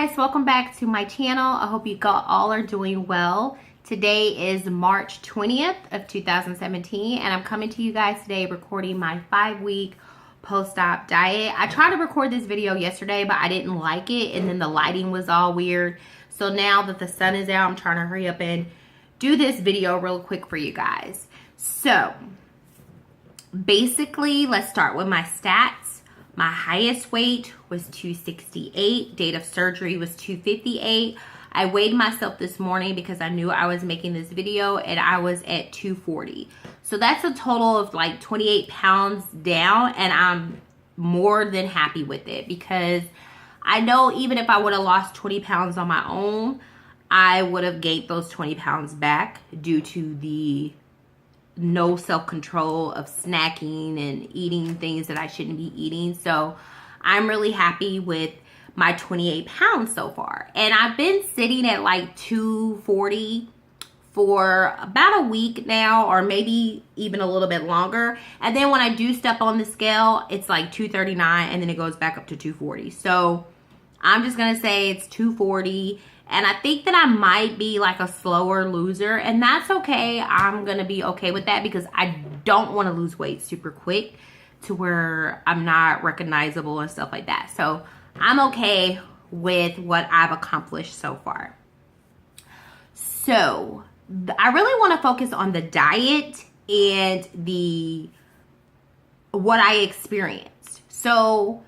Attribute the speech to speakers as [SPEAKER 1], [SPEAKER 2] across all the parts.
[SPEAKER 1] guys, welcome back to my channel. I hope you all are doing well. Today is March 20th of 2017 and I'm coming to you guys today recording my 5-week post-op diet. I tried to record this video yesterday but I didn't like it and then the lighting was all weird. So now that the sun is out, I'm trying to hurry up and do this video real quick for you guys. So basically, let's start with my stats. My highest weight was 268. Date of surgery was 258. I weighed myself this morning because I knew I was making this video and I was at 240. So that's a total of like 28 pounds down and I'm more than happy with it because I know even if I would have lost 20 pounds on my own, I would have gained those 20 pounds back due to the no self-control of snacking and eating things that I shouldn't be eating. So I'm really happy with my 28 pounds so far. And I've been sitting at like 240 for about a week now, or maybe even a little bit longer. And then when I do step on the scale, it's like 239 and then it goes back up to 240. So I'm just gonna say it's 240. And I think that I might be like a slower loser, and that's okay. I'm going to be okay with that because I don't want to lose weight super quick to where I'm not recognizable and stuff like that. So I'm okay with what I've accomplished so far. So I really want to focus on the diet and what I experienced. So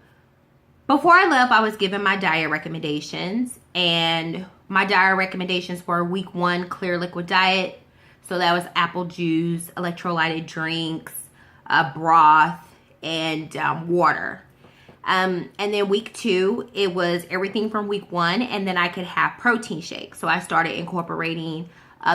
[SPEAKER 1] before I left, I was given my diet recommendations, and my diet recommendations were week 1 clear liquid diet. So that was apple juice, electrolyted drinks, broth, and water. And then week 2, it was everything from week 1, and then I could have protein shakes. So I started incorporating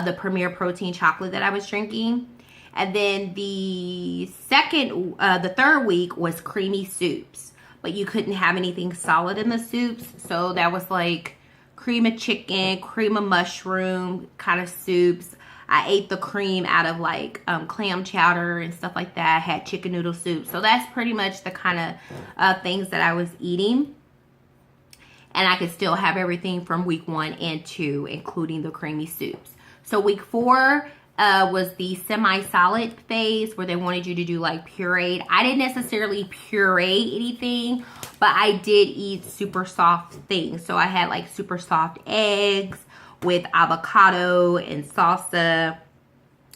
[SPEAKER 1] the Premier Protein chocolate that I was drinking. And then the third week was creamy soups. But you couldn't have anything solid in the soups. So that was like cream of chicken, cream of mushroom kind of soups. I ate the cream out of like clam chowder and stuff like that. I had chicken noodle soup. So that's pretty much the kind of things that I was eating. And I could still have everything from week 1 and 2, including the creamy soups. So week 4 was the semi-solid phase where they wanted you to do like pureed. I didn't necessarily puree anything, but I did eat super soft things. So I had like super soft eggs with avocado and salsa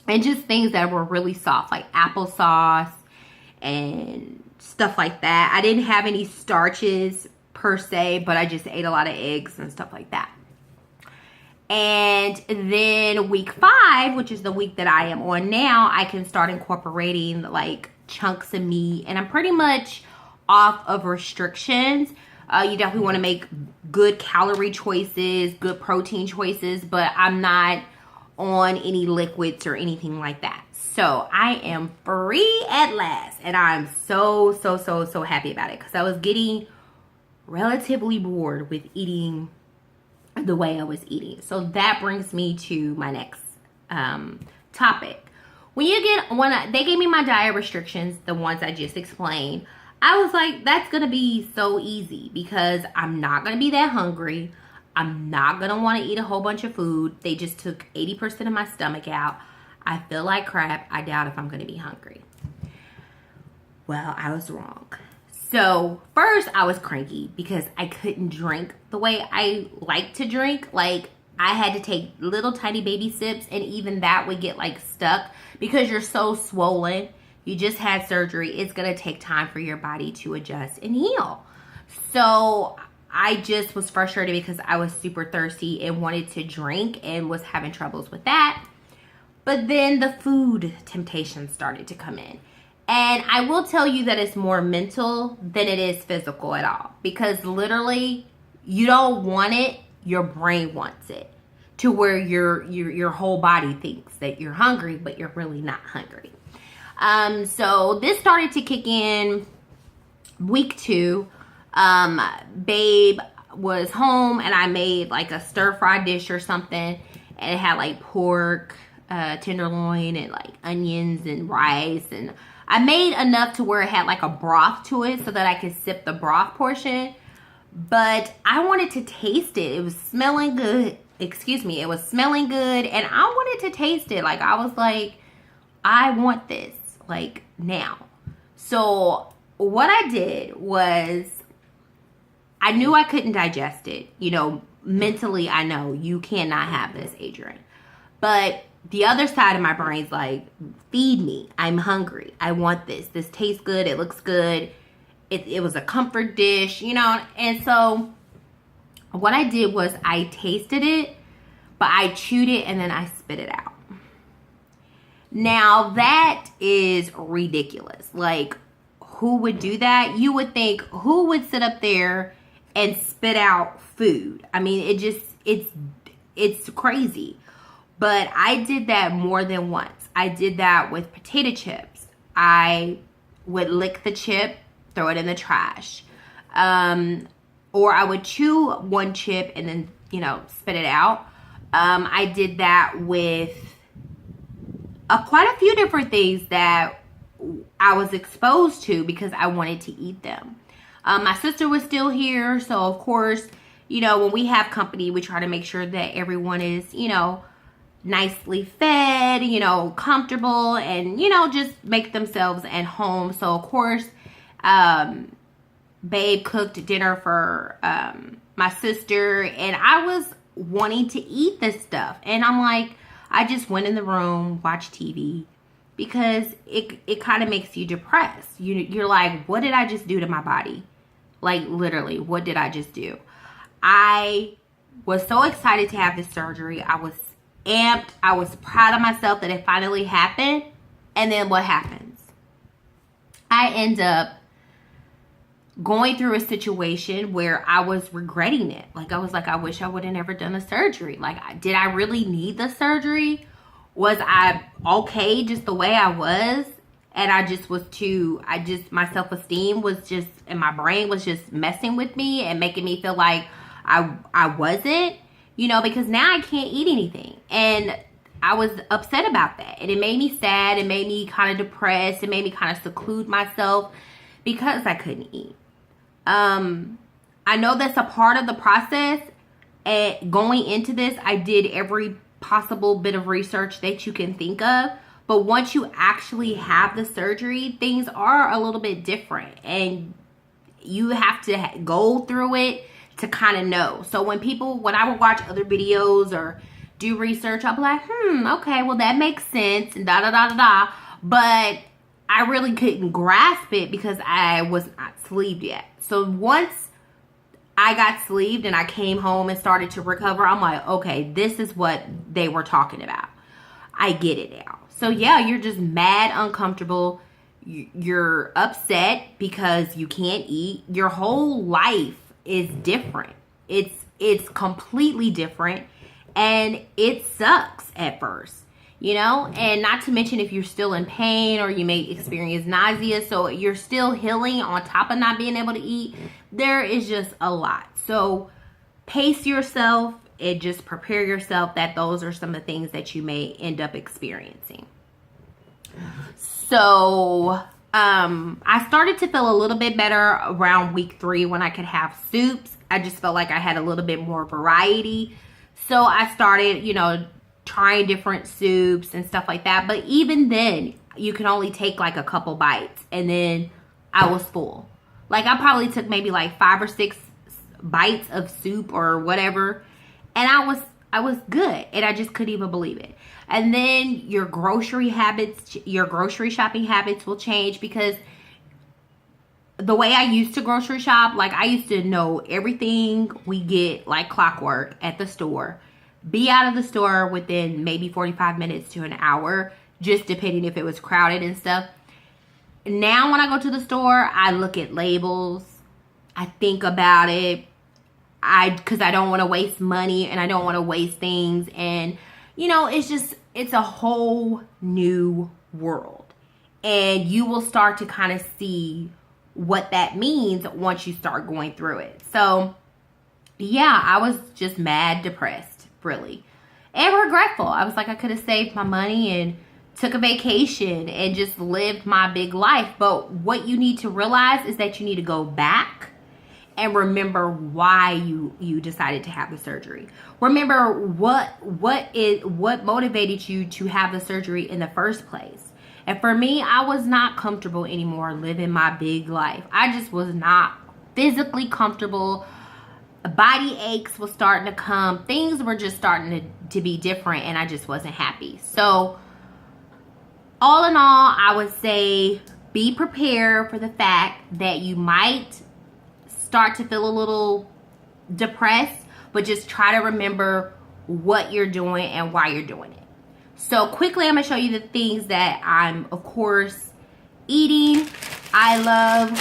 [SPEAKER 1] and just things that were really soft, like applesauce and stuff like that. I didn't have any starches per se, but I just ate a lot of eggs and stuff like that. And then week 5, which is the week that I am on now, I can start incorporating like chunks of meat, and I'm pretty much off of restrictions. You definitely want to make good calorie choices, good protein choices, but I'm not on any liquids or anything like that. So I am free at last, and I'm so happy about it because I was getting relatively bored with eating the way I was eating. So that brings me to my next topic. When they gave me my diet restrictions, the ones I just explained, I was like, that's gonna be so easy because I'm not gonna be that hungry. I'm not gonna want to eat a whole bunch of food. They just took 80% of my stomach out. I feel like crap. I doubt if I'm gonna be hungry. Well, I was wrong. So first I was cranky because I couldn't drink the way I like to drink. Like I had to take little tiny baby sips, and even that would get like stuck because you're so swollen. You just had surgery. It's going to take time for your body to adjust and heal. So I just was frustrated because I was super thirsty and wanted to drink and was having troubles with that. But then the food temptation started to come in. And I will tell you that it's more mental than it is physical at all. Because literally, you don't want it, your brain wants it. To where your whole body thinks that you're hungry, but you're really not hungry. So this started to kick in week 2. Babe was home and I made like a stir-fry dish or something. And it had like pork, tenderloin, and like onions and rice, and I made enough to where it had like a broth to it so that I could sip the broth portion. but I wanted to taste it. It was smelling good. Excuse me. It was smelling good, and I wanted to taste it. Like, I was like, I want this, like, now. So what I did was, I knew I couldn't digest it. You know, mentally, I know you cannot have this, Adrian. But the other side of my brain's like, feed me. I'm hungry. I want this. This tastes good. It looks good. It was a comfort dish, you know. And so what I did was I tasted it, but I chewed it and then I spit it out. Now that is ridiculous. Like, who would do that? You would think, who would sit up there and spit out food? I mean, it's crazy. But I did that more than once. I did that with potato chips. I would lick the chip, throw it in the trash. Or I would chew one chip and then, you know, spit it out. I did that with quite a few different things that I was exposed to because I wanted to eat them. My sister was still here, so of course, you know, when we have company, we try to make sure that everyone is, you know, nicely fed, you know, comfortable, and, you know, just make themselves at home. So of course, Babe cooked dinner for my sister, and I was wanting to eat this stuff, and I'm like, I just went in the room, watched TV, because it kind of makes you depressed. You're like, what did I just do to my body? Like, literally, what did I just do? I was so excited to have this surgery. I was amped. I was proud of myself that it finally happened. And then what happens? I end up going through a situation where I was regretting it. Like, I was like, I wish I would have never done the surgery. Like, did I really need the surgery? Was I okay just the way I was? And I just was my self-esteem was just, and my brain was just messing with me and making me feel like I wasn't, you know, because now I can't eat anything. And I was upset about that. And it made me sad. It made me kind of depressed. It made me kind of seclude myself because I couldn't eat. I know that's a part of the process. And going into this, I did every possible bit of research that you can think of. But once you actually have the surgery, things are a little bit different. And you have to go through it to kind of know. So when I would watch other videos or do research, I'll be like, okay, well, that makes sense, and da-da-da-da-da. But I really couldn't grasp it because I was not sleeved yet. So once I got sleeved and I came home and started to recover, I'm like, okay, this is what they were talking about. I get it now. So yeah, you're just mad, uncomfortable. You're upset because you can't eat. Your whole life is different. It's completely different, and it sucks at first, you know? And not to mention if you're still in pain or you may experience nausea, so you're still healing on top of not being able to eat. There is just a lot. So pace yourself and just prepare yourself that those are some of the things that you may end up experiencing. So I started to feel a little bit better around week 3 when I could have soups. I just felt like I had a little bit more variety. So I started, you know, trying different soups and stuff like that. But even then, you can only take like a couple bites, and then I was full. Like, I probably took maybe like 5 or 6 bites of soup or whatever, and I was good, and I just couldn't even believe it. And then your grocery shopping habits will change, because the way I used to grocery shop, like, I used to know everything we get like clockwork at the store, be out of the store within maybe 45 minutes to an hour, just depending if it was crowded and stuff. Now when I go to the store, I look at labels, I think about it, because I don't want to waste money and I don't want to waste things. And, you know, it's a whole new world. And you will start to kind of see what that means once you start going through it. So, yeah, I was just mad, depressed, really. And regretful. I was like, I could have saved my money and took a vacation and just lived my big life. But what you need to realize is that you need to go back and remember why you decided to have the surgery. Remember what motivated you to have the surgery in the first place. And for me, I was not comfortable anymore living my big life. I just was not physically comfortable. Body aches was starting to come. Things were just starting to be different, and I just wasn't happy. So all in all, I would say be prepared for the fact that you might start to feel a little depressed, but just try to remember what you're doing and why you're doing it. So quickly, I'm gonna show you the things that I'm, of course, eating. I love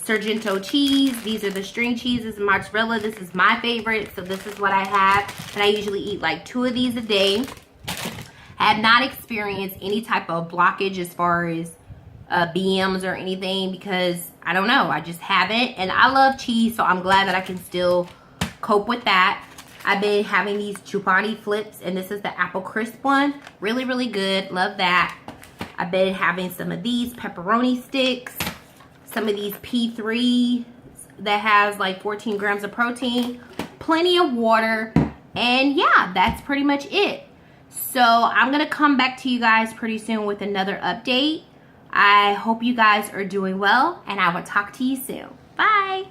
[SPEAKER 1] Sargento cheese. These are the string cheeses, mozzarella. This is my favorite, so this is what I have. And I usually eat like 2 of these a day. I have not experienced any type of blockage as far as BMs or anything, because I don't know, I just haven't. And I love cheese, so I'm glad that I can still cope with that. I've been having these Chobani flips, and this is the apple crisp one. Really, really good. Love that. I've been having some of these pepperoni sticks, some of these P3 that has like 14 grams of protein, plenty of water, and yeah, that's pretty much it. So I'm gonna come back to you guys pretty soon with another update. I hope you guys are doing well, and I will talk to you soon. Bye.